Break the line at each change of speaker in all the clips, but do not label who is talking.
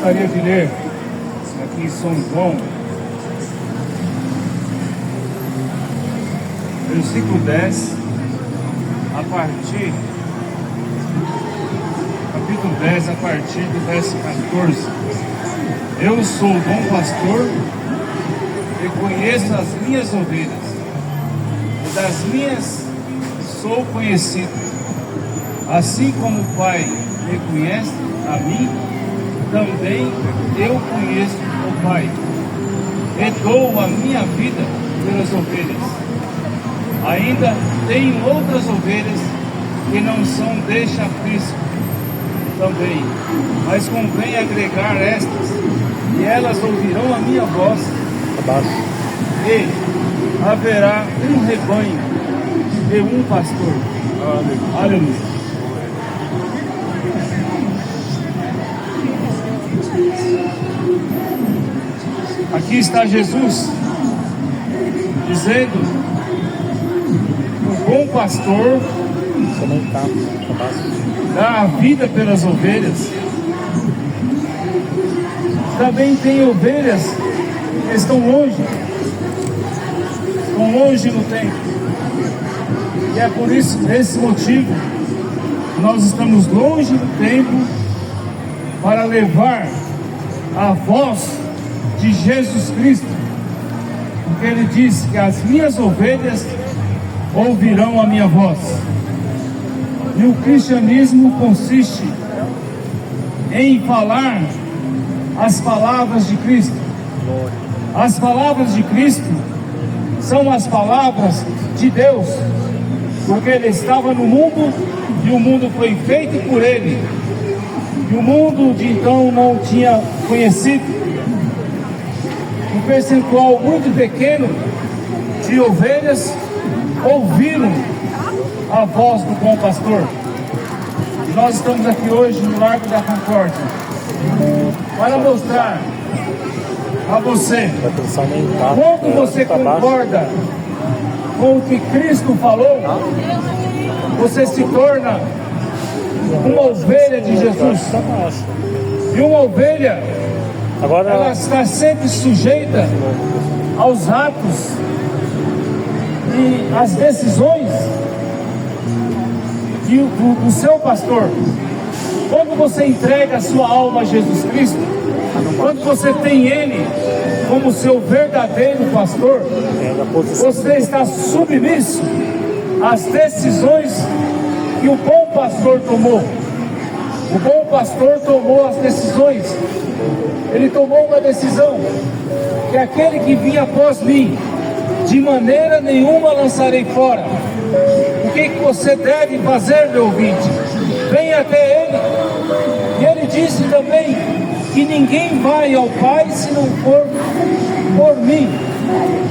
gostaria de ler aqui em São João, versículo 10, capítulo 10, a partir do verso 14. Eu sou o bom pastor e conheço as minhas ovelhas, e das minhas sou conhecido. Assim como o Pai me conhece a mim, também eu conheço o Pai, e dou a minha vida pelas ovelhas. Ainda tenho outras ovelhas que não são deste aprisco também, mas convém agregar estas, e elas ouvirão a minha voz, e haverá um rebanho e um pastor. Aleluia. Aqui está Jesus dizendo: o bom pastor dá a vida pelas ovelhas. Também tem ovelhas que estão longe no tempo, e é por esse motivo nós estamos longe do tempo para levar a voz de Jesus Cristo, porque Ele diz que as minhas ovelhas ouvirão a minha voz. E o cristianismo consiste em falar as palavras de Cristo. As palavras de Cristo são as palavras de Deus, porque Ele estava no mundo e o mundo foi feito por Ele, e o mundo de então não tinha conhecido. Um percentual muito pequeno de ovelhas ouviram a voz do bom pastor. E nós estamos aqui hoje no Largo da Concórdia para mostrar a você, quando você concorda com o que Cristo falou, você se torna uma ovelha de Jesus. E uma ovelha, ela está sempre sujeita aos atos e às decisões do seu pastor. Quando você entrega a sua alma a Jesus Cristo, quando você tem Ele como seu verdadeiro pastor, você está submisso às decisões que o bom pastor tomou. O bom pastor tomou as decisões. Ele tomou uma decisão, que aquele que vinha após mim, de maneira nenhuma lançarei fora. O que você deve fazer, meu ouvinte? Venha até Ele. E Ele disse também que ninguém vai ao Pai se não for por mim.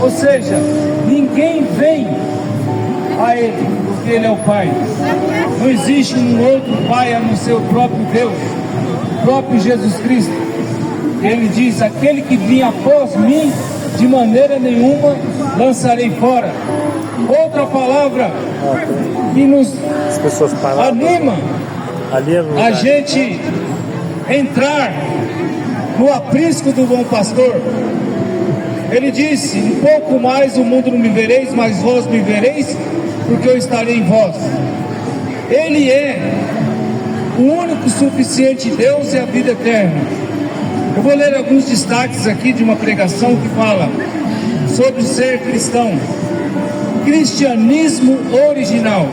Ou seja, ninguém vem a Ele, porque Ele é o Pai. Não existe um outro Pai a não ser o próprio Deus, o próprio Jesus Cristo. Ele diz: aquele que vinha após mim, de maneira nenhuma lançarei fora. Outra palavra que nos anima a gente entrar no aprisco do bom pastor. Ele disse: um pouco mais o mundo não me vereis, mas vós me vereis, porque eu estarei em vós. Ele é o único suficiente Deus e a vida eterna. Eu vou ler alguns destaques aqui de uma pregação que fala sobre ser cristão. Cristianismo original.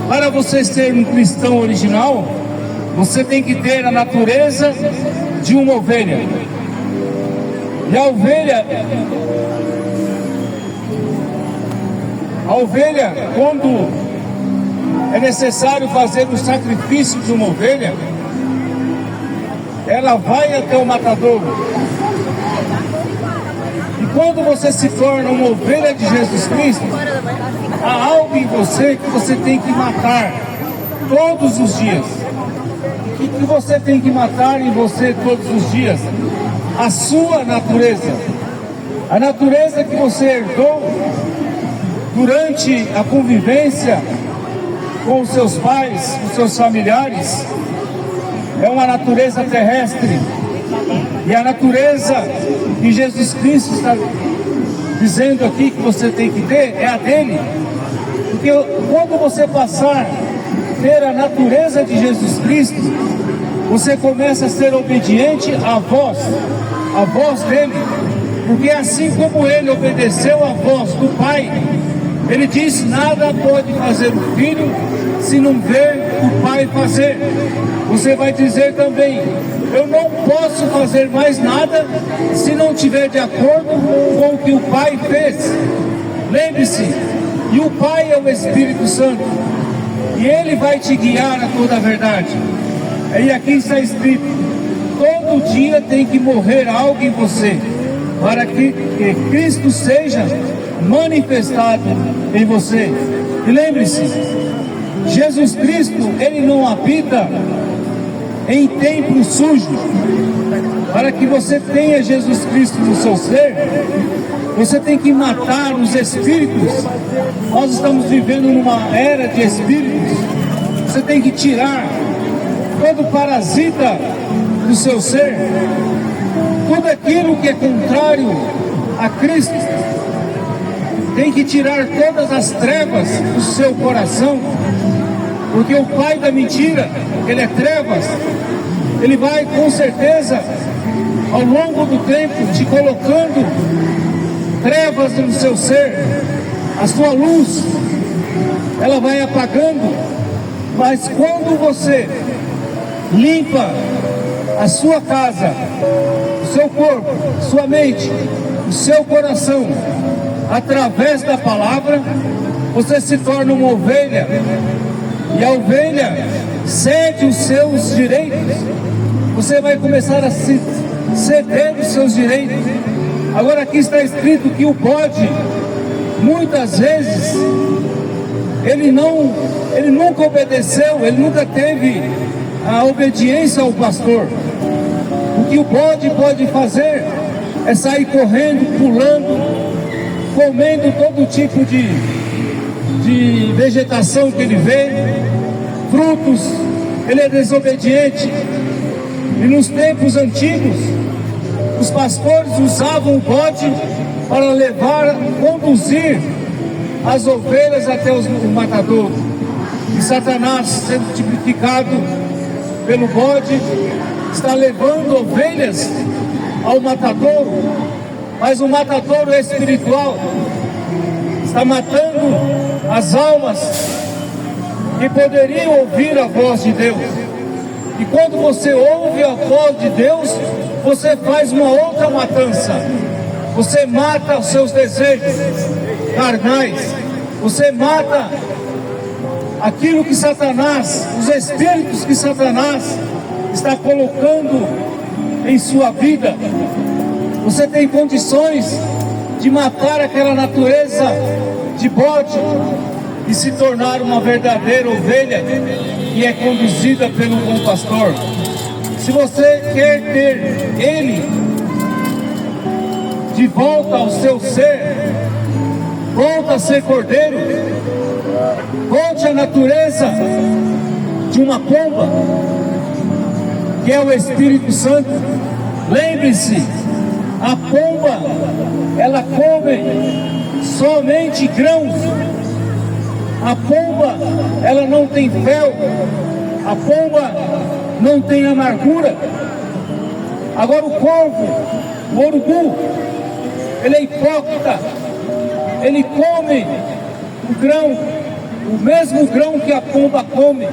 Para você ser um cristão original, você tem que ter a natureza de uma ovelha. E a ovelha, quando é necessário fazer o sacrifício de uma ovelha, ela vai até o matadouro. E quando você se torna uma ovelha de Jesus Cristo, há algo em você que você tem que matar todos os dias. E que você tem que matar em você todos os dias? A sua natureza. A natureza que você herdou durante a convivência com os seus pais, os seus familiares. É uma natureza terrestre, E a natureza que Jesus Cristo está dizendo aqui que você tem que ter é a dele. Porque quando você passar a ter a natureza de Jesus Cristo, você começa a ser obediente à voz dele. Porque assim como ele obedeceu à voz do Pai, ele diz: nada pode fazer o Filho se não ver o Pai fazer. Você vai dizer também: eu não posso fazer mais nada se não estiver de acordo com o que o Pai fez. Lembre-se, e o Pai é o Espírito Santo, e ele vai te guiar a toda a verdade. E aqui está escrito: todo dia tem que morrer algo em você, para que Cristo seja manifestado em você. E lembre-se, Jesus Cristo, ele não habita em templo sujo. Para que você tenha Jesus Cristo no seu ser, você tem que matar os espíritos. Nós estamos vivendo numa era de espíritos. Você tem que tirar todo parasita do seu ser, tudo aquilo que é contrário a Cristo. Tem que tirar todas as trevas do seu coração, porque o pai da mentira, ele é trevas. Ele vai com certeza ao longo do tempo te colocando trevas no seu ser. A sua luz, ela vai apagando. Mas quando você limpa a sua casa, o seu corpo, sua mente, o seu coração, através da palavra, você se torna uma ovelha. E a ovelha cede os seus direitos. Você vai começar a ceder os seus direitos. Agora aqui está escrito que o bode, muitas vezes, ele nunca obedeceu, ele nunca teve a obediência ao pastor. O que o bode pode fazer é sair correndo, pulando, comendo todo tipo de vegetação que ele vê, frutos. Ele é desobediente. E nos tempos antigos, os pastores usavam o bode para conduzir as ovelhas até o matadouro. E Satanás, sendo tipificado pelo bode, está levando ovelhas ao matadouro. Mas o matadouro espiritual está matando as almas que poderiam ouvir a voz de Deus. E quando você ouve a voz de Deus, você faz uma outra matança. Você mata os seus desejos carnais. Você mata aquilo que Satanás, os espíritos que Satanás está colocando em sua vida. Você tem condições de matar aquela natureza de bode e se tornar uma verdadeira ovelha que é conduzida pelo bom pastor. Se você quer ter ele de volta ao seu ser, volta a ser cordeiro, volte à natureza de uma pomba, que é o Espírito Santo. Lembre-se, a pomba, ela come somente grãos. A pomba, ela não tem fel. A pomba não tem amargura. Agora o corvo, o urubu, ele é hipócrita. Ele come o grão, o mesmo grão que a pomba come.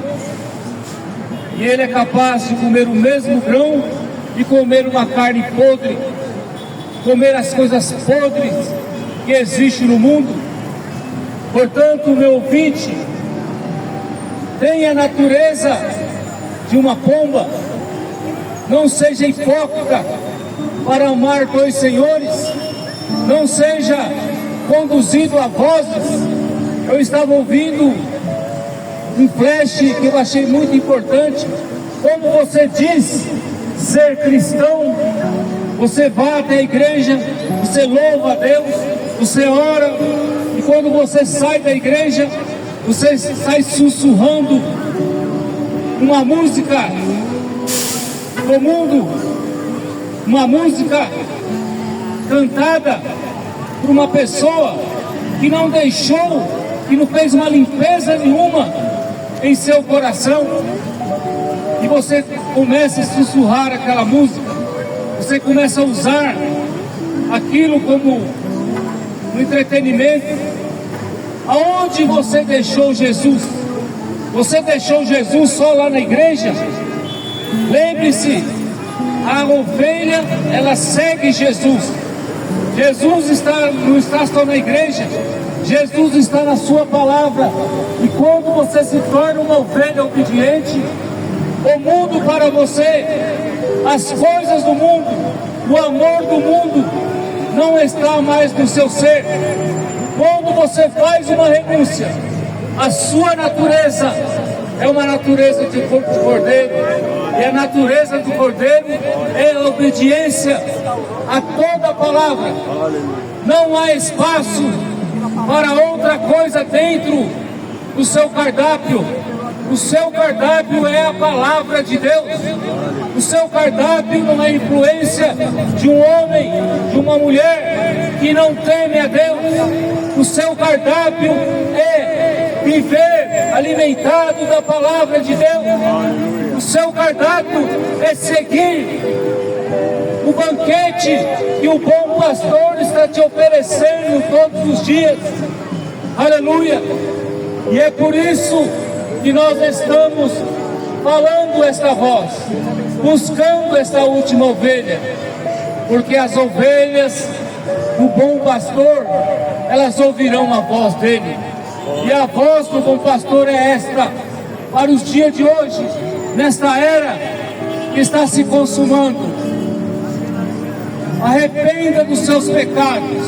E ele é capaz de comer o mesmo grão e comer uma carne podre, comer as coisas podres que existem no mundo. Portanto, meu ouvinte, tenha a natureza de uma pomba. Não seja hipócrita para amar dois senhores. Não seja conduzido a vozes. Eu estava ouvindo um flash que eu achei muito importante. Como você diz ser cristão, você vai até a igreja, você louva a Deus, você ora, e quando você sai da igreja, você sai sussurrando uma música do mundo, uma música cantada por uma pessoa que não deixou, que não fez uma limpeza nenhuma em seu coração, e você começa a sussurrar aquela música, você começa a usar aquilo como um entretenimento. Aonde você deixou Jesus? Você deixou Jesus só lá na igreja? Lembre-se, a ovelha, ela segue Jesus. Jesus não está só na igreja, Jesus está na sua palavra. E quando você se torna uma ovelha obediente, o mundo para você, as coisas do mundo, o amor do mundo não está mais no seu ser. Quando você faz uma renúncia, a sua natureza é uma natureza de cordeiro, e a natureza do cordeiro é a obediência a toda a palavra. Não há espaço para outra coisa dentro do seu cardápio. O seu cardápio é a palavra de Deus. O seu cardápio não é influência de um homem, de uma mulher que não teme a Deus. O seu cardápio é viver alimentado da palavra de Deus. O seu cardápio é seguir o banquete que o bom pastor está te oferecendo todos os dias. Aleluia! E é por isso que nós estamos falando esta voz, buscando esta última ovelha, porque as ovelhas do bom pastor, elas ouvirão a voz dele, e a voz do bom pastor é esta, para os dias de hoje, nesta era que está se consumando. Arrependa dos seus pecados,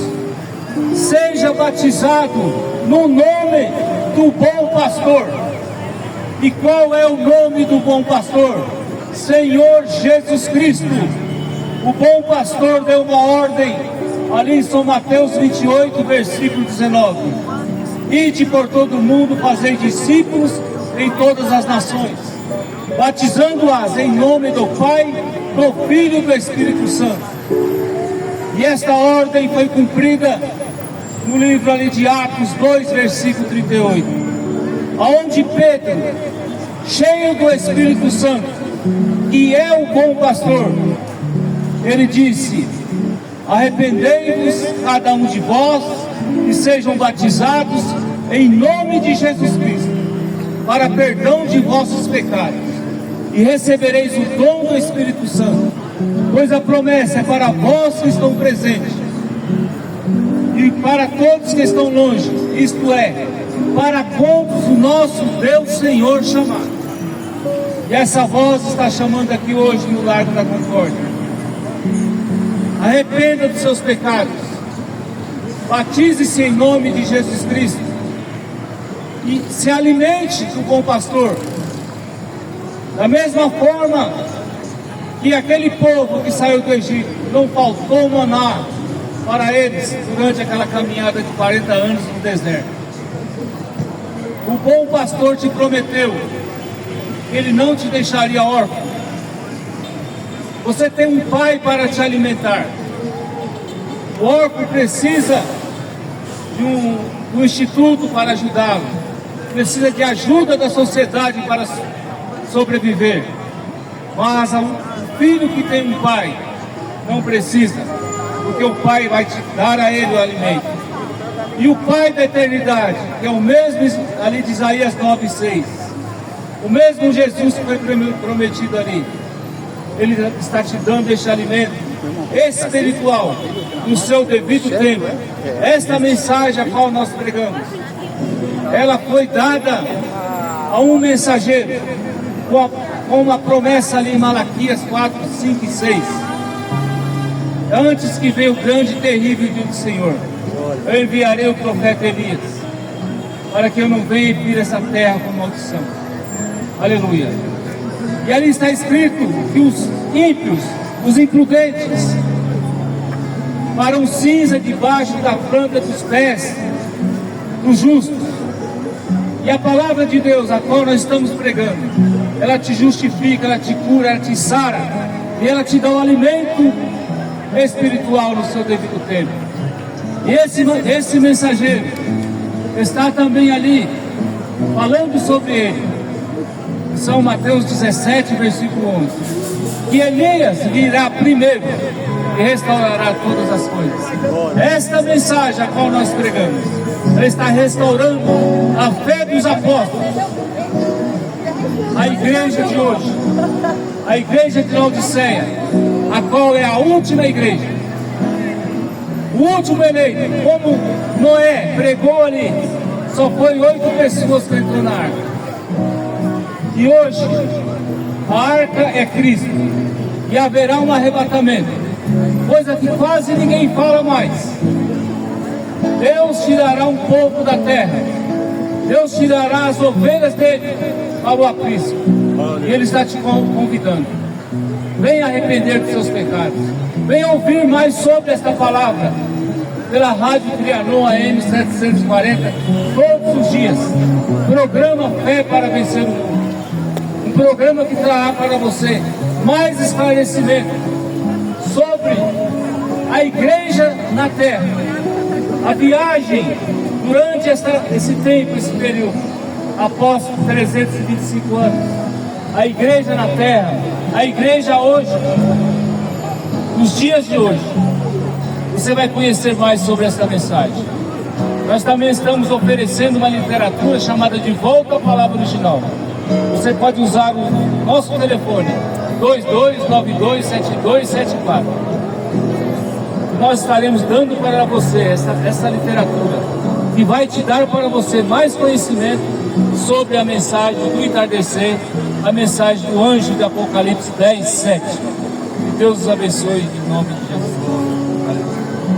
seja batizado no nome do bom pastor. E qual é o nome do bom pastor? Senhor Jesus Cristo. O bom pastor deu uma ordem ali em São Mateus 28, versículo 19: ide por todo o mundo, fazei discípulos em todas as nações, batizando-as em nome do Pai, do Filho e do Espírito Santo. E esta ordem foi cumprida no livro ali de Atos 2, versículo 38, aonde Pedro, cheio do Espírito Santo, que é o bom pastor, ele disse: arrependei-vos cada um de vós e sejam batizados em nome de Jesus Cristo, para perdão de vossos pecados, e recebereis o dom do Espírito Santo, pois a promessa é para vós que estão presentes e para todos que estão longe, isto é, para quantos o nosso Deus Senhor chamar. E essa voz está chamando aqui hoje no Largo da Concórdia. Arrependa dos seus pecados, batize-se em nome de Jesus Cristo e se alimente do bom pastor. Da mesma forma que aquele povo que saiu do Egito, não faltou maná para eles durante aquela caminhada de 40 anos no deserto. O bom pastor te prometeu que ele não te deixaria órfão. Você tem um pai para te alimentar. O órfão precisa de um instituto para ajudá-lo, precisa de ajuda da sociedade para sobreviver. Mas o filho que tem um pai não precisa, porque o pai vai te dar a ele o alimento. E o Pai da eternidade, que é o mesmo ali de Isaías 9:6, o mesmo Jesus que foi prometido ali, ele está te dando este alimento espiritual no seu devido tempo. Esta mensagem a qual nós pregamos, ela foi dada a um mensageiro com uma promessa ali em Malaquias 4, 5 e 6. Antes que venha o grande e terrível dia do Senhor, eu enviarei o profeta Elias, para que eu não venha e fira essa terra com maldição. Aleluia. E ali está escrito que os ímpios, os imprudentes, farão cinza debaixo da planta dos pés dos justos. E a palavra de Deus, a qual nós estamos pregando, ela te justifica, ela te cura, ela te sara, e ela te dá um alimento espiritual no seu devido tempo. E esse mensageiro está também ali, falando sobre ele. São Mateus 17, versículo 11. Que Elias virá primeiro e restaurará todas as coisas. Esta mensagem a qual nós pregamos, ela está restaurando a fé dos apóstolos. A igreja de hoje, a igreja de Laodiceia, a qual é a última igreja, o último eleito, como Noé pregou ali, só foi 8 pessoas que entrou na arca. E hoje, a arca é Cristo, e haverá um arrebatamento, coisa que quase ninguém fala mais. Deus tirará um povo da terra, Deus tirará as ovelhas dele para o aprisco, e Ele está te convidando. Venha arrepender dos seus pecados, venha ouvir mais sobre esta palavra, pela Rádio Trianon AM 740, todos os dias. Programa Fé para Vencer o Mundo. Um programa que trará para você mais esclarecimento sobre a igreja na terra, a viagem durante esse tempo, esse período, após 325 anos, a igreja na terra, a igreja hoje, nos dias de hoje. Você vai conhecer mais sobre essa mensagem. Nós também estamos oferecendo uma literatura chamada De Volta à Palavra Original. Você pode usar o nosso telefone 22927274. Nós estaremos dando para você essa literatura que vai te dar para você mais conhecimento sobre a mensagem do entardecer, a mensagem do anjo de Apocalipse 10:7. Que Deus os abençoe em nome de Jesus.